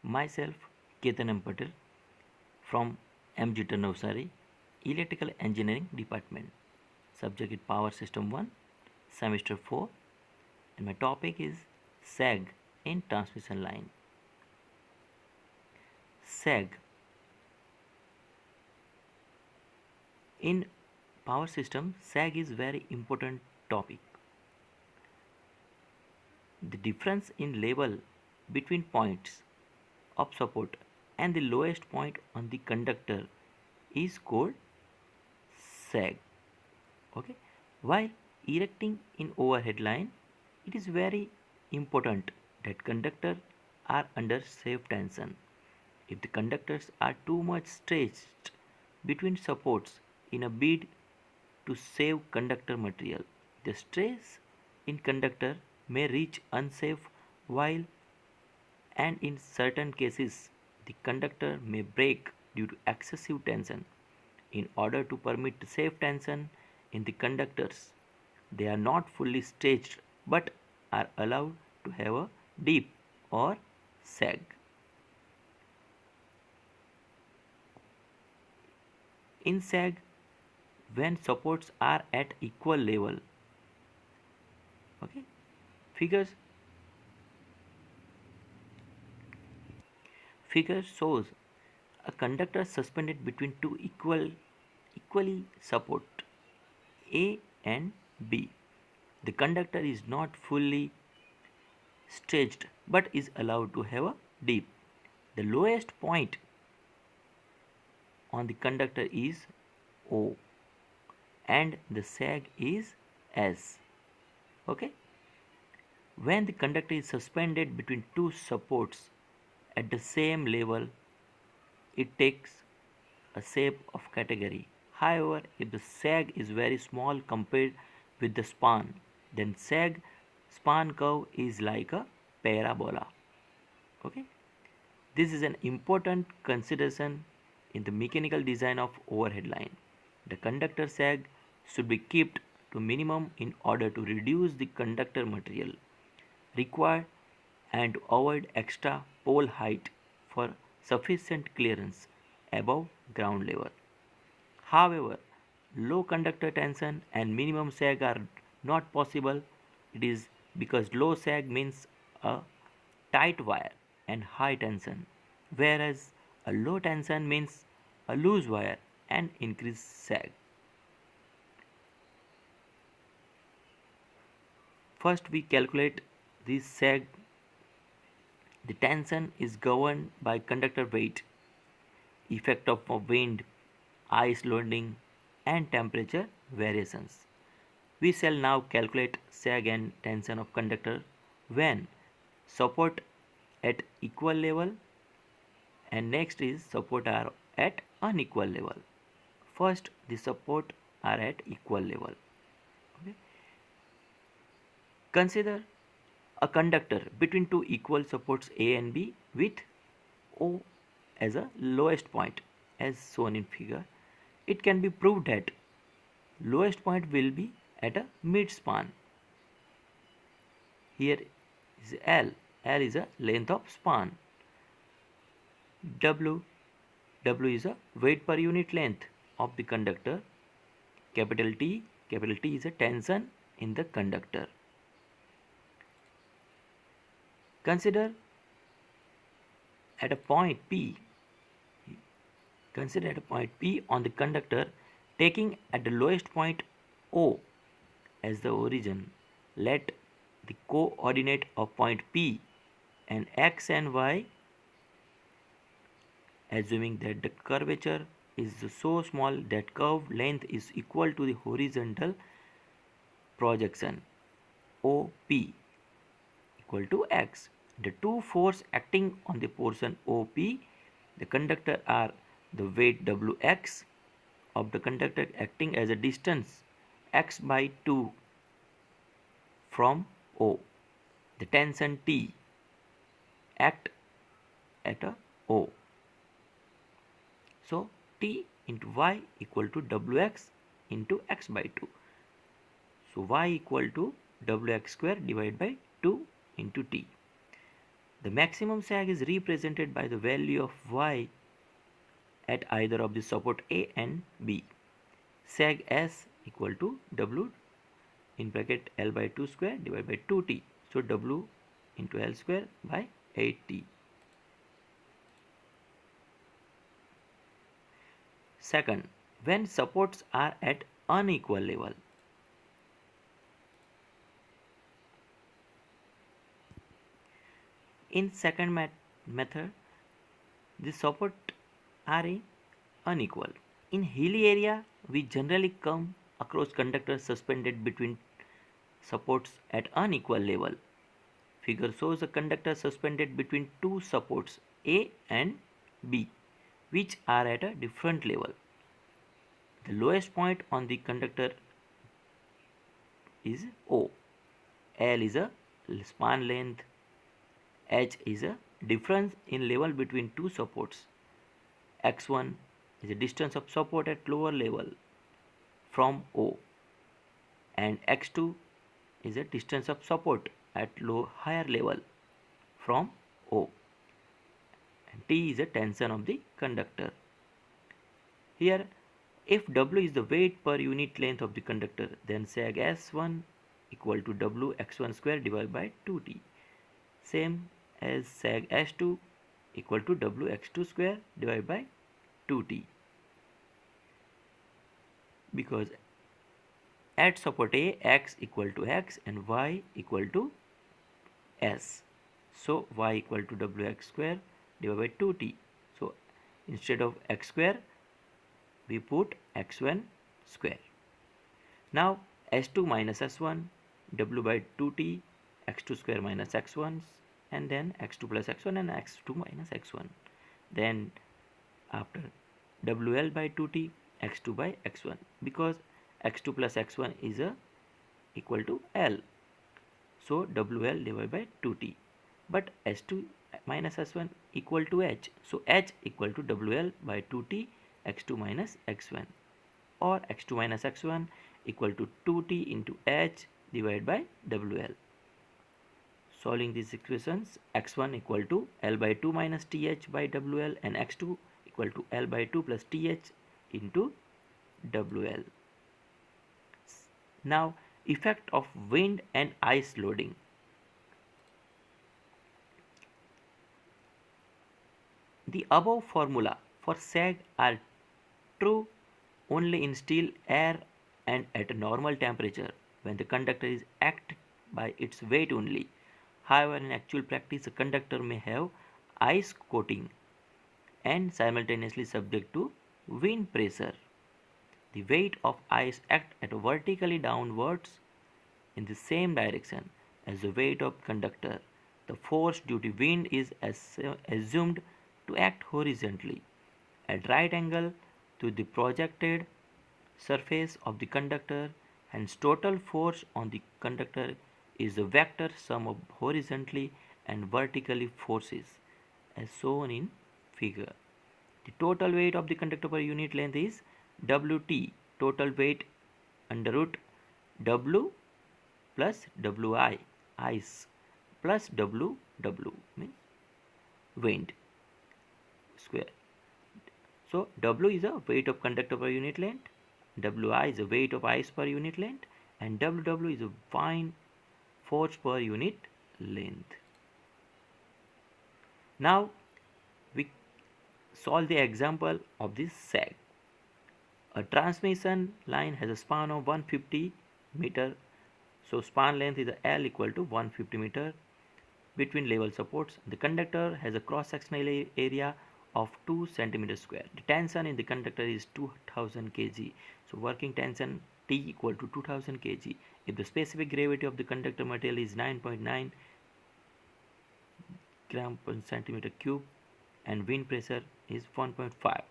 Myself, Ketan M. Patel from MG Navsari, Electrical Engineering Department. Subject is Power System 1, Semester 4, and my topic is SAG in transmission line. SAG in power system, SAG is very important topic. The difference in level between points of support and the lowest point on the conductor is called sag. Okay, while erecting in overhead line, it is very important that conductors are under safe tension. If the conductors are too much stretched between supports in a bid to save conductor material, the stress in conductor may reach unsafe while, and in certain cases the conductor may break due to excessive tension. In order to permit safe tension in the conductors, they are not fully stretched but are allowed to have a dip or sag. In sag, when supports are at equal level, okay, figures figure shows a conductor suspended between two equally support A and B. The conductor is not fully stretched but is allowed to have a dip. The lowest point on the conductor is O and the sag is S. Okay? When the conductor is suspended between two supports at the same level, it takes a shape of category. However, if the sag is very small compared with the span, then sag span curve is like a parabola. Okay? This is an important consideration in the mechanical design of overhead line. The conductor sag should be kept to minimum in order to reduce the conductor material required and to avoid extra pole height for sufficient clearance above ground level. However, low conductor tension and minimum sag are not possible. It is because low sag means a tight wire and high tension, whereas a low tension means a loose wire and increased sag. First, we calculate this sag. The tension is governed by conductor weight, effect of wind, ice loading, and temperature variations. We shall now calculate sag and tension of conductor when support at equal level, and next is support are at unequal level. First, the support are at equal level. Okay. Consider a conductor between two equal supports A and B with O as a lowest point as shown in figure. It can be proved that lowest point will be at a mid span. Here is L. L is a length of span. W. W is a weight per unit length of the conductor. Capital T. Capital T is a tension in the conductor. Consider at a point P. Consider at a point P on the conductor, taking at the lowest point O as the origin. Let the coordinate of point P and X and Y, assuming that the curvature is so small that curve length is equal to the horizontal projection OP equal to X. The two forces acting on the portion OP, the conductor, are the weight Wx of the conductor acting as a distance x by 2 from O. The tension T act at a O. So T into Y equal to Wx into x by 2. So Y equal to Wx square divided by 2 into T. The maximum sag is represented by the value of y at either of the support A and B. Sag S equal to W in bracket L by 2 square divided by 2T. So W into L square by 8T. Second, when supports are at unequal level. In second method, the support are unequal. In hilly area, we generally come across conductors suspended between supports at unequal level. Figure shows a conductor suspended between two supports A and B, which are at a different level. The lowest point on the conductor is O. L is a span length. H is a difference in level between two supports. X1 is a distance of support at lower level from O, and X2 is a distance of support at higher level from O, and T is a tension of the conductor. Here, if W is the weight per unit length of the conductor, then sag S1 equal to W x1 square divided by 2T. Same as sag S2 equal to W x2 square divided by 2T. Because at support A, X equal to X and Y equal to S. So Y equal to Wx square divided by 2T. So instead of X square, we put X1 square. Now S2 minus S1, W by 2T, X2 square minus X1, and then X2 plus X1 and X2 minus X1. Then after WL by 2T, X2 by X1, because X2 plus X1 is equal to L. So WL divided by 2T. But S2 minus S1 equal to H. So H equal to WL by 2T X2 minus X1, or X2 minus X1 equal to 2T into H divided by WL. Solving these equations, X1 equal to L by 2 minus TH by WL and X2 equal to L by 2 plus TH into WL. Now, effect of wind and ice loading. The above formula for sag are true only in still air and at a normal temperature when the conductor is acted by its weight only. However, in actual practice, a conductor may have ice coating and simultaneously subject to wind pressure. The weight of ice acts at vertically downwards in the same direction as the weight of conductor. The force due to wind is assumed to act horizontally at right angle to the projected surface of the conductor, hence total force on the conductor is the vector sum of horizontally and vertically forces as shown in figure. The total weight of the conductor per unit length is Wt, total weight under root W plus Wi, ice, plus Ww means wind square. So W is the weight of conductor per unit length, Wi is the weight of ice per unit length, and Ww is the wind force per unit length. Now we solve the example of this sag. A transmission line has a span of 150 meter. So span length is L equal to 150 meter between level supports. The conductor has a cross-sectional area of 2 centimeter square. The tension in the conductor is 2000 kg. So working tension T equal to 2000 kg. If the specific gravity of the conductor material is 9.9 gram per centimeter cube and wind pressure is 1.5.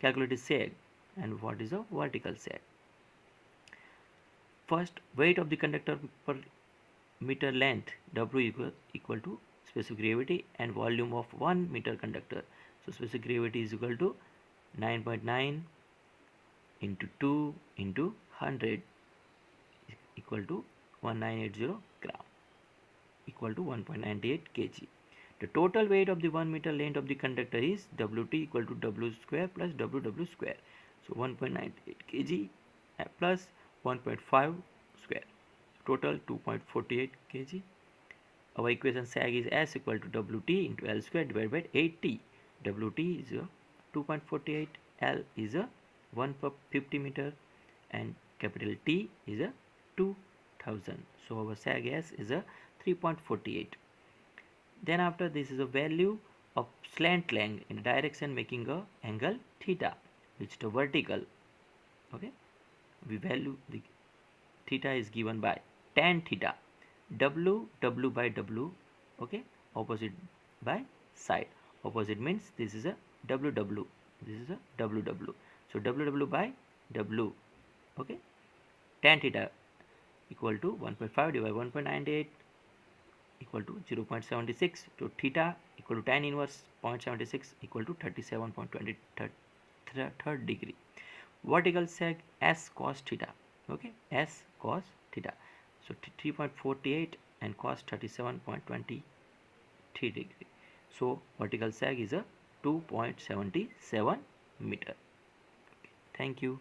Calculate sag and what is a vertical sag. First, weight of the conductor per meter length, W equal to specific gravity and volume of 1 meter conductor. So specific gravity is equal to 9.9 into 2 into 100 equal to 1980 gram equal to 1.98 kg. The total weight of the 1 meter length of the conductor is Wt equal to W square plus WW square. So 1.98 kg plus 1.5 square. Total 2.48 kg. Our equation sag is S equal to Wt into L square divided by 8T. Wt is 2.48, L is 1 per 50 meter, and capital T is 2000. So our sag S is 3.48. Then after, this is a value of slant length in direction making a angle theta, which is the vertical. Okay, we value the theta is given by tan theta. W by W. Okay, opposite by side. Opposite means this is a WW, this is a WW. So WW by W. Okay, tan theta equal to 1.5 divided by 1.98 equal to 0.76, to theta equal to tan inverse 0.76 equal to 37.23 degree. Vertical sag S cos theta. Okay, S cos theta. So 3.48 and cos 37.23 degree. So vertical sag is a 2.77 meter. Okay. Thank you.